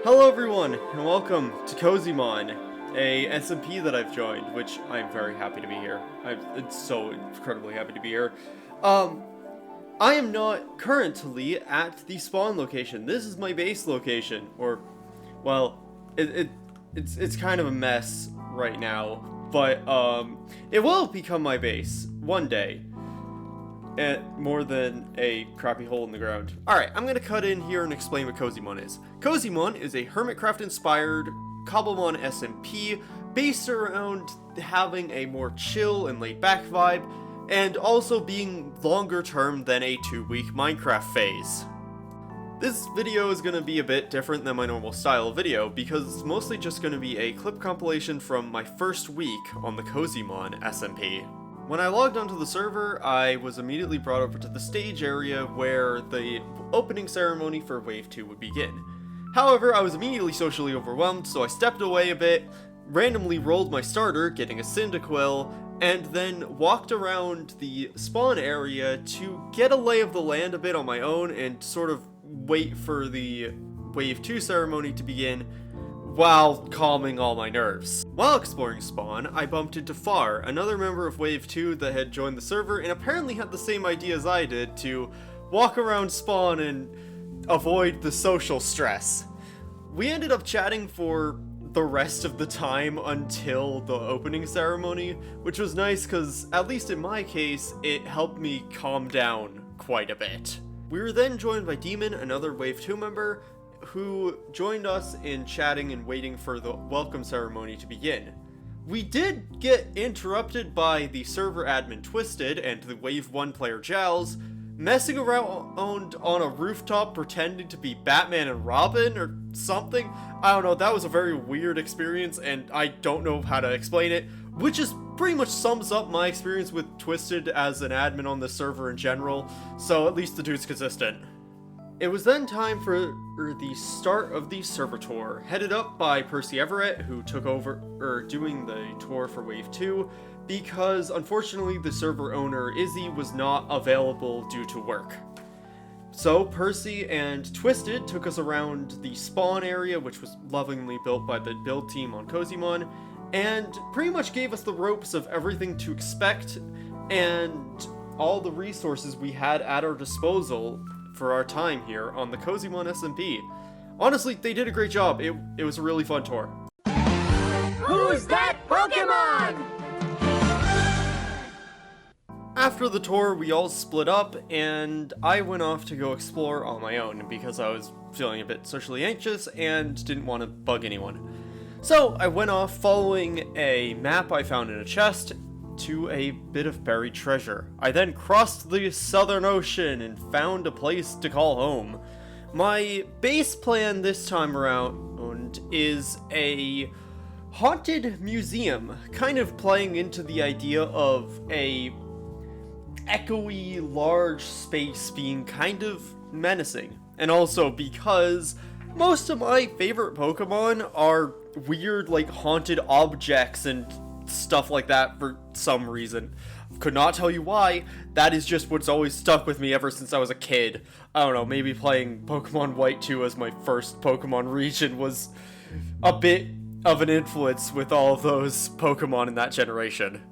Hello everyone, and welcome to Cozymon, a SMP that I've joined, which I'm very happy to be here. I'm so incredibly happy to be here. I am not currently at the spawn location. This is my base location, or, well, it's kind of a mess right now, but, it will become my base one day. More than a crappy hole in the ground. Alright, I'm gonna cut in here and explain what Cozymon is. Cozymon is a Hermitcraft-inspired Cobblemon SMP based around having a more chill and laid-back vibe, and also being longer term than a 2-week Minecraft phase. This video is gonna be a bit different than my normal style of video, because it's mostly just gonna be a clip compilation from my first week on the Cozymon SMP. When I logged onto the server, I was immediately brought over to the stage area where the opening ceremony for Wave 2 would begin. However, I was immediately socially overwhelmed, so I stepped away a bit, randomly rolled my starter, getting a Cyndaquil, and then walked around the spawn area to get a lay of the land a bit on my own and sort of wait for the Wave 2 ceremony to begin, while calming all my nerves. While exploring spawn, I bumped into Far, another member of Wave 2 that had joined the server and apparently had the same idea as I did to walk around spawn and avoid the social stress. We ended up chatting for the rest of the time until the opening ceremony, which was nice because, at least in my case, it helped me calm down quite a bit. We were then joined by Demon, another Wave 2 member, who joined us in chatting and waiting for the welcome ceremony to begin. We did get interrupted by the server admin Twisted and the Wave 1 player Jalz messing around on a rooftop pretending to be Batman and Robin or something. I don't know, that was a very weird experience and I don't know how to explain it, which is pretty much sums up my experience with Twisted as an admin on the server in general, so at least the dude's consistent. It was then time for the start of the server tour, headed up by Percy who took over, doing the tour for Wave 2, because unfortunately the server owner, Izzy, was not available due to work. So Percy and Twisted took us around the spawn area, which was lovingly built by the build team on Cozymon, and pretty much gave us the ropes of everything to expect, and all the resources we had at our disposal for our time here on the Cozymon SMP. Honestly, they did a great job. It was a really fun tour. Who's that Pokemon? After the tour, we all split up, and I went off to go explore on my own because I was feeling a bit socially anxious and didn't want to bug anyone. So I went off following a map I found in a chest to a bit of buried treasure. I then crossed the Southern Ocean and found a place to call home. My base plan this time around is a haunted museum, kind of playing into the idea of a echoey large space being kind of menacing. And also because most of my favorite Pokemon are weird, like, haunted objects and stuff like that for some reason. Could not tell you why. That is just what's always stuck with me ever since I was a kid. I don't know, maybe playing Pokemon White 2 as my first Pokemon region was a bit of an influence with all of those Pokemon in that generation.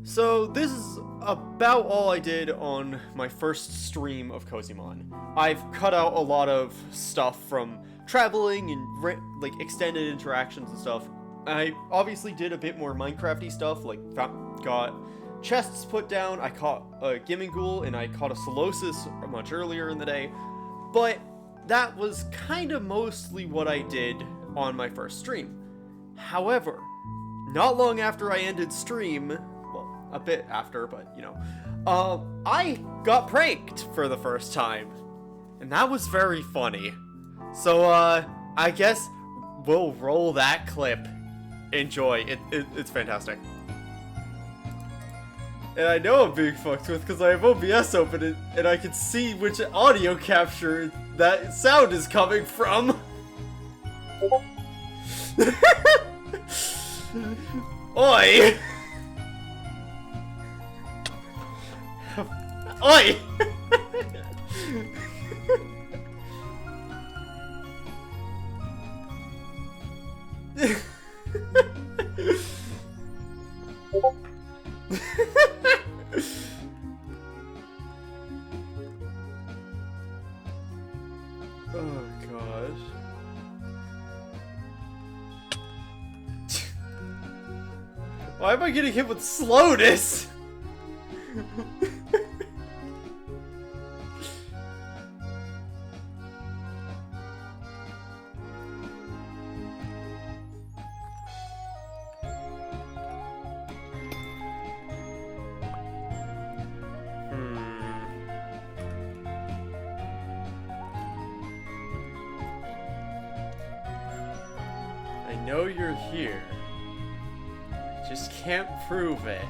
So this is about all I did on my first stream of Cozymon. I've cut out a lot of stuff from traveling and like extended interactions and stuff. I obviously did a bit more Minecraft-y stuff, like got chests put down, I caught a Gimmingool, and I caught a Solosis much earlier in the day, but that was kind of mostly what I did on my first stream. However, not long after I ended stream, well, a bit after, but you know, I got pranked for the first time, and that was very funny. So, I guess we'll roll that clip. Enjoy. It's fantastic. And I know I'm being fucked with because I have OBS open and I can see which audio capture that sound is coming from. Oi! Oi! Oh gosh. Why am I getting hit with slowness? I know you're here. Just can't prove it.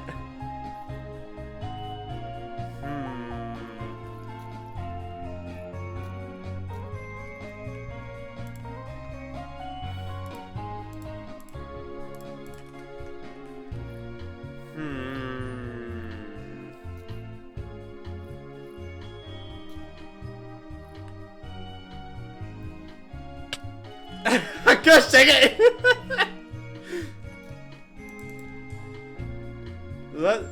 Gosh dang it! That...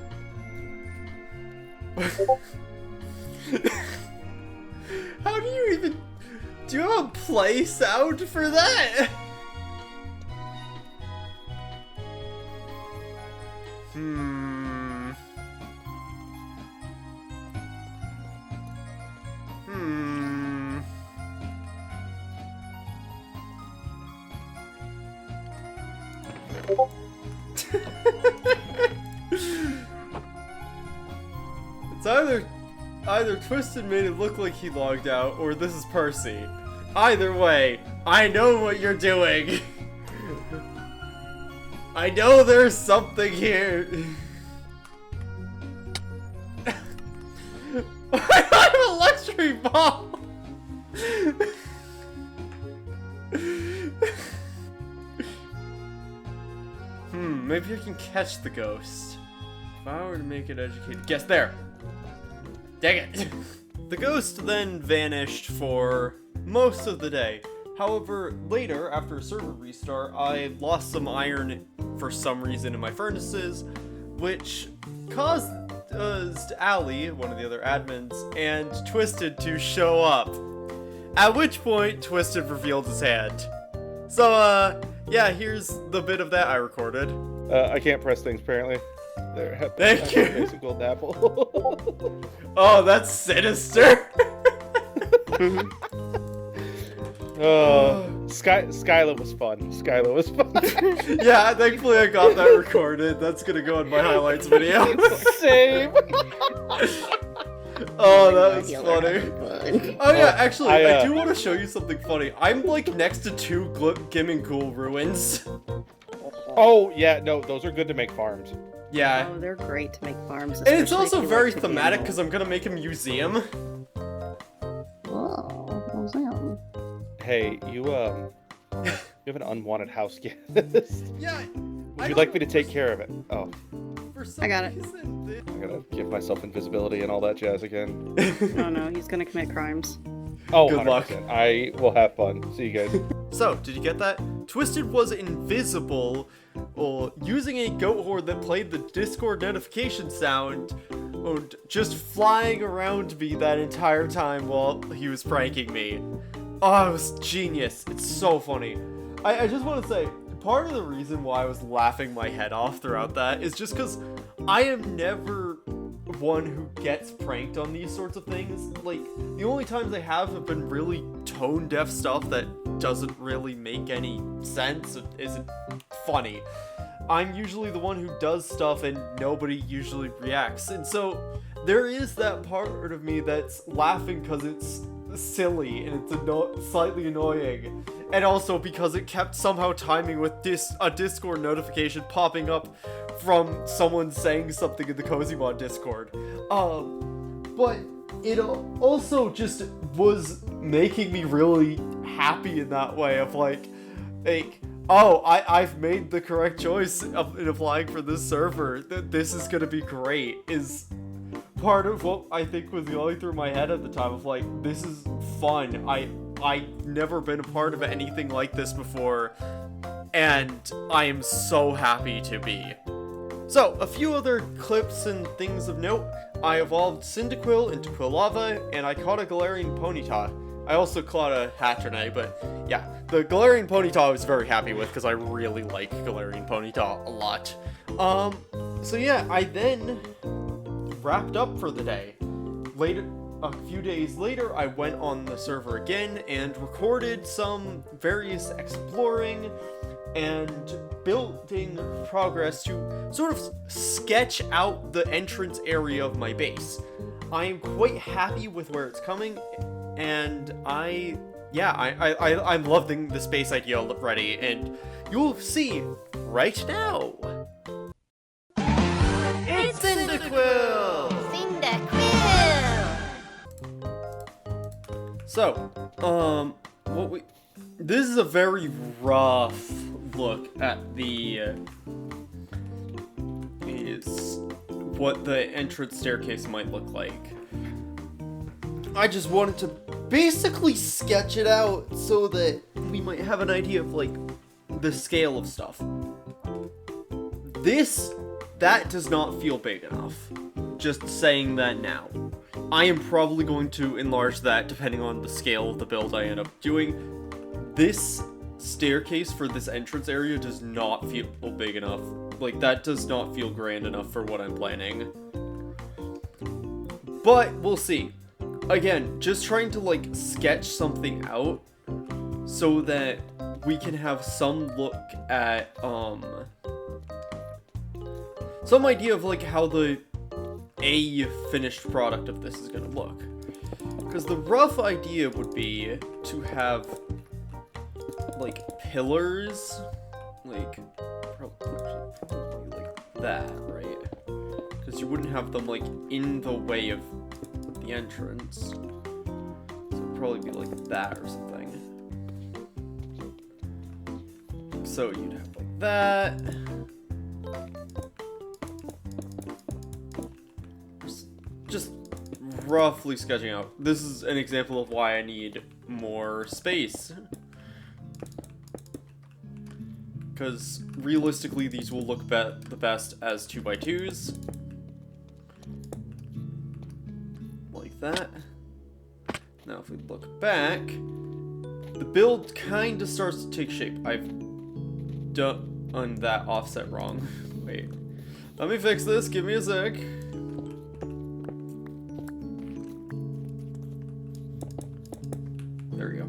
How do you even... Do you have a play sound for that? It's either Twisted made it look like he logged out, or this is Percy. Either way, I know what you're doing. I know there's something here. I have a luxury ball. Maybe I can catch the ghost. If I were to make an educated guess, there. Dang it. The ghost then vanished for most of the day. However, later, after a server restart, I lost some iron for some reason in my furnaces, which caused Allie, one of the other admins, and Twisted to show up. At which point, Twisted revealed his hand. So, yeah, here's the bit of that I recorded. I can't press things, apparently. There. Thank you. It's a gold apple. Oh, that's sinister. Skyla was fun. Skyla was fun. Yeah, thankfully I got that recorded. That's gonna go in my highlights video. Same. Oh, that was funny. Oh yeah, actually, I do want to show you something funny. I'm like next to two Gimming Ghoul ruins. Oh yeah, no, those are good to make farms. Yeah. Oh, they're great to make farms. And it's also very thematic because I'm gonna make a museum. Whoa, museum. Hey, you have an unwanted house guest. Yeah. Would you like me to take care of it? Oh. I got it. I'm gonna give myself invisibility and all that jazz again. Oh no, he's gonna commit crimes. Oh, Good luck. I will have fun. See you guys. So, did you get that? Twisted was invisible, using a goat horde that played the Discord notification sound, and just flying around me that entire time while he was pranking me. Oh, it was genius. It's so funny. I just want to say, part of the reason why I was laughing my head off throughout that is just because I am never one who gets pranked on these sorts of things. Like, the only times I have been really tone-deaf stuff that doesn't really make any sense, it isn't funny. I'm usually the one who does stuff and nobody usually reacts. And so there is that part of me that's laughing because it's silly and it's slightly annoying. And also because it kept somehow timing with a Discord notification popping up from someone saying something in the Cozymon Discord. But it also just was making me really happy in that way of like, oh, I've made the correct choice in applying for this server. This is gonna be great, is part of what I think was going through my head at the time of like, this is fun. I've never been a part of anything like this before, and I am so happy to be. So, a few other clips and things of note. I evolved Cyndaquil into Quilava, and I caught a Galarian Ponyta. I also caught a Hatterene, but yeah, the Galarian Ponyta I was very happy with because I really like Galarian Ponyta a lot. So yeah, I then wrapped up for the day. A few days later, I went on the server again and recorded some various exploring and building progress to sort of sketch out the entrance area of my base. I am quite happy with where it's coming, and I'm loving the space idea already, and you'll see right now. It's Cyndaquil! So, this is a very rough look at what the entrance staircase might look like. I just wanted to basically sketch it out so that we might have an idea of, like, the scale of stuff. That does not feel big enough. Just saying that now. I am probably going to enlarge that depending on the scale of the build I end up doing. This staircase for this entrance area does not feel big enough. Like, that does not feel grand enough for what I'm planning. But, we'll see. Again, just trying to, like, sketch something out so that we can have some look at, some idea of, like, how the finished product of this is gonna look. Because the rough idea would be to have, like, pillars, like, probably like that, right? Because you wouldn't have them, like, in the way of the entrance. So it'd probably be like that or something. So you'd have like that. Just roughly sketching out. This is an example of why I need more space. Because realistically, these will look the best as 2x2s. Like that. Now if we look back, the build kind of starts to take shape. I've done that offset wrong. Wait. Let me fix this. Give me a sec. There we go.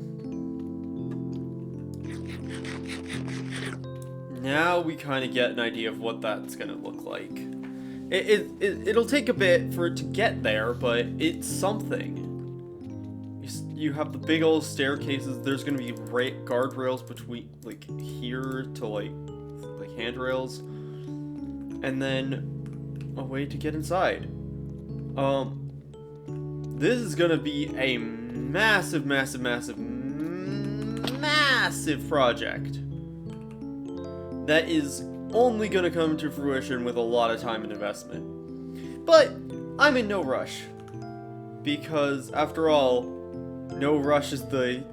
Now we kind of get an idea of what that's gonna look like. It'll take a bit for it to get there, but it's something. You have the big old staircases. There's gonna be guardrails between, like, here to like handrails, and then a way to get inside. This is gonna be a massive project that is only gonna come to fruition with a lot of time and investment. But I'm in no rush, because after all, no rush is the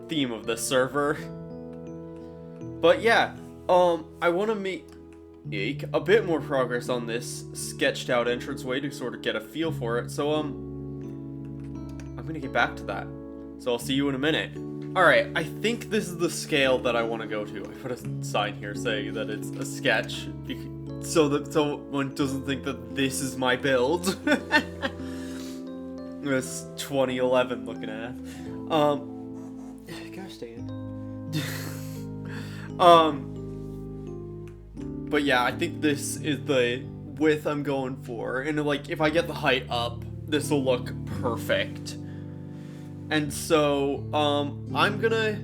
theme of this server. But yeah, I want to make a bit more progress on this sketched out entranceway to sort of get a feel for it. So I'm gonna get back to that. So I'll see you in a minute. Alright, I think this is the scale that I want to go to. I put a sign here saying that it's a sketch, so one doesn't think that this is my build. This 2011 looking at. Gosh dang it. But yeah, I think this is the width I'm going for, and like if I get the height up, this will look perfect. And so, I'm gonna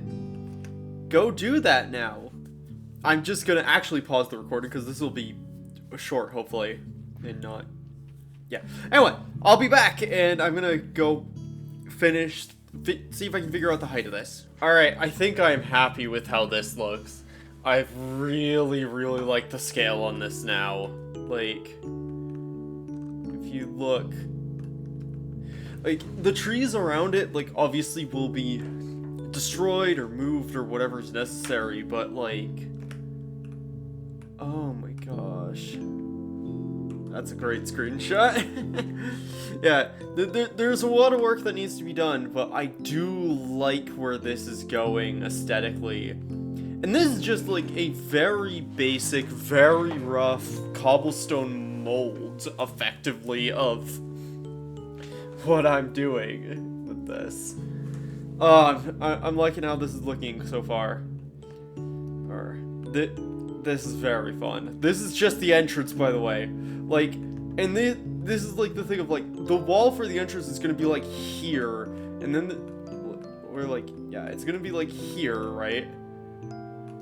go do that now. I'm just gonna actually pause the recording because this will be short, hopefully, and not, yeah. Anyway, I'll be back, and I'm gonna go finish, see if I can figure out the height of this. Alright, I think I'm happy with how this looks. I really like the scale on this now. Like, if you look, like, the trees around it, like, obviously will be destroyed or moved or whatever's necessary, but, like, Oh my gosh. That's a great screenshot. Yeah, there's a lot of work that needs to be done, but I do like where this is going aesthetically. And this is just like a very basic, very rough cobblestone mold, effectively, of what I'm doing with this. I'm liking how this is looking so far. This is very fun. This is just the entrance, by the way. Like, and this is like the thing of like, the wall for the entrance is gonna be like here, and then we're like, yeah, it's gonna be like here, right?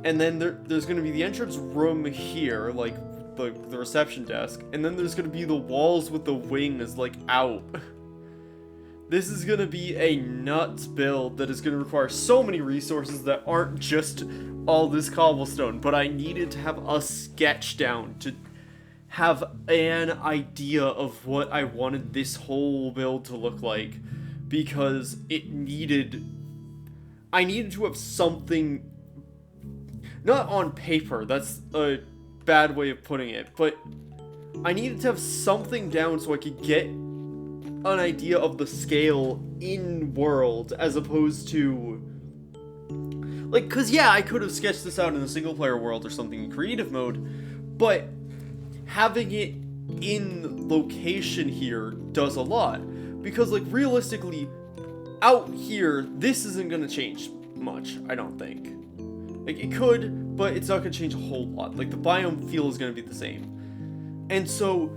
And then there's gonna be the entrance room here, like the reception desk, and then there's gonna be the walls with the wings like out. This is gonna be a nuts build that is gonna require so many resources that aren't just all this cobblestone, but I needed to have a sketch down to have an idea of what I wanted this whole build to look like, because I needed to have something, not on paper, that's a bad way of putting it, but I needed to have something down so I could get an idea of the scale in world, as opposed to, like, cause yeah, I could have sketched this out in a single player world or something in creative mode, but having it in location here does a lot, because like realistically, out here, this isn't gonna change much, I don't think. Like, it could, but it's not gonna change a whole lot. Like, the biome feel is gonna be the same. And so,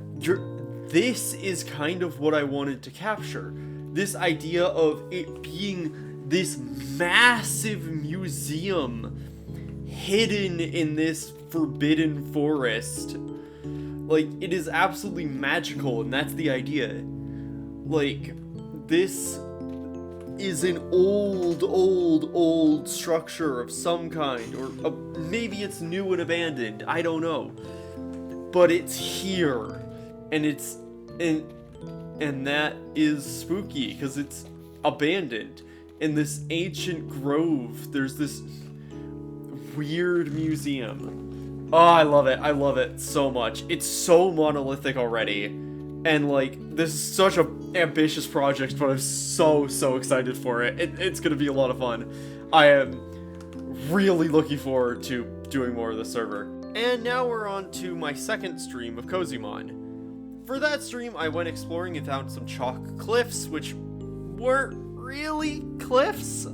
this is kind of what I wanted to capture. This idea of it being this massive museum hidden in this forbidden forest. Like, it is absolutely magical, and that's the idea. Like, this is an old structure of some kind, or maybe it's new and abandoned, I don't know. But it's here, and and that is spooky, because it's abandoned. In this ancient grove, there's this weird museum. Oh, I love it so much. It's so monolithic already, and like, this is such an ambitious project, but I'm so excited for it. It's gonna be a lot of fun. I am really looking forward to doing more of the server. And now we're on to my second stream of Cozymon. For that stream, I went exploring and found some chalk cliffs, which weren't really cliffs.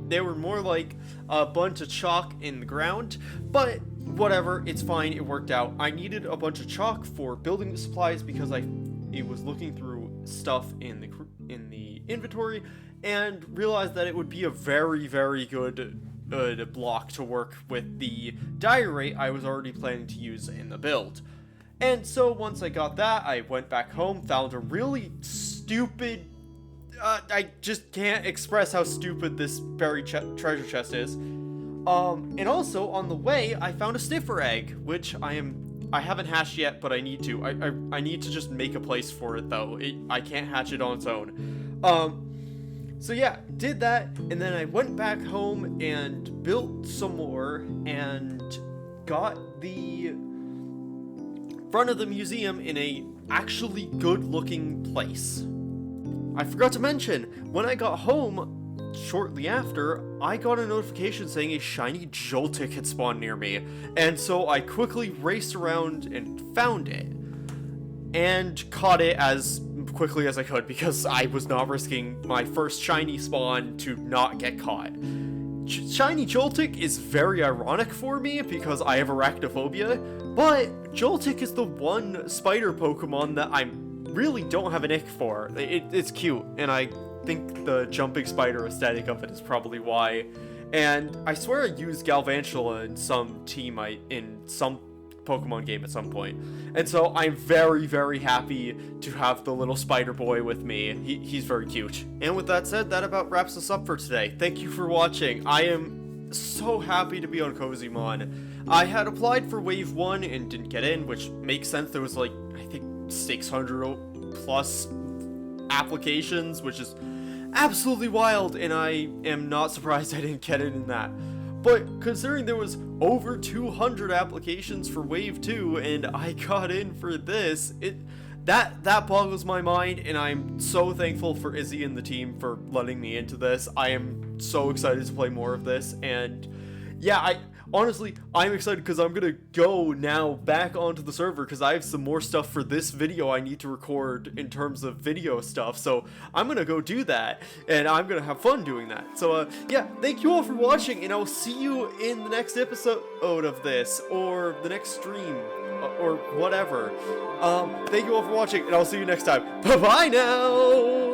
They were more like a bunch of chalk in the ground, but whatever, it's fine, it worked out. I needed a bunch of chalk for building supplies because it was looking through stuff in the inventory and realized that it would be a very good block to work with the diorite I was already planning to use in the build. And so once I got that, I went back home, found a really stupid, I just can't express how stupid this buried treasure chest is. And also on the way, I found a sniffer egg, which I haven't hatched yet, but I need to. I need to just make a place for it though. I can't hatch it on its own. So yeah, did that, and then I went back home and built some more and got the front of the museum in a actually good looking place. I forgot to mention, when I got home shortly after, I got a notification saying a shiny Joltik had spawned near me, and so I quickly raced around and found it, and caught it as quickly as I could, because I was not risking my first shiny spawn to not get caught. Shiny Joltik is very ironic for me, because I have arachnophobia, but Joltik is the one spider Pokemon that I really don't have an ick for. It's cute, and I think the jumping spider aesthetic of it is probably why. And I swear I used Galvantula in some team in some Pokemon game at some point. And so I'm very happy to have the little spider boy with me. He's very cute. And with that said, that about wraps us up for today. Thank you for watching. I am so happy to be on Cozymon. I had applied for Wave 1 and didn't get in, which makes sense. There was like, I think 600 plus applications, which is absolutely wild, and I am not surprised I didn't get in that. But considering there was over 200 applications for Wave 2 and I got in for this, that boggles my mind, and I'm so thankful for Izzy and the team for letting me into this. I am so excited to play more of this, and yeah, honestly, I'm excited because I'm gonna go now back onto the server because I have some more stuff for this video I need to record in terms of video stuff. So I'm gonna go do that, and I'm gonna have fun doing that. So yeah, thank you all for watching, and I'll see you in the next episode of this, or the next stream, or whatever. Thank you all for watching, and I'll see you next time. Bye bye now.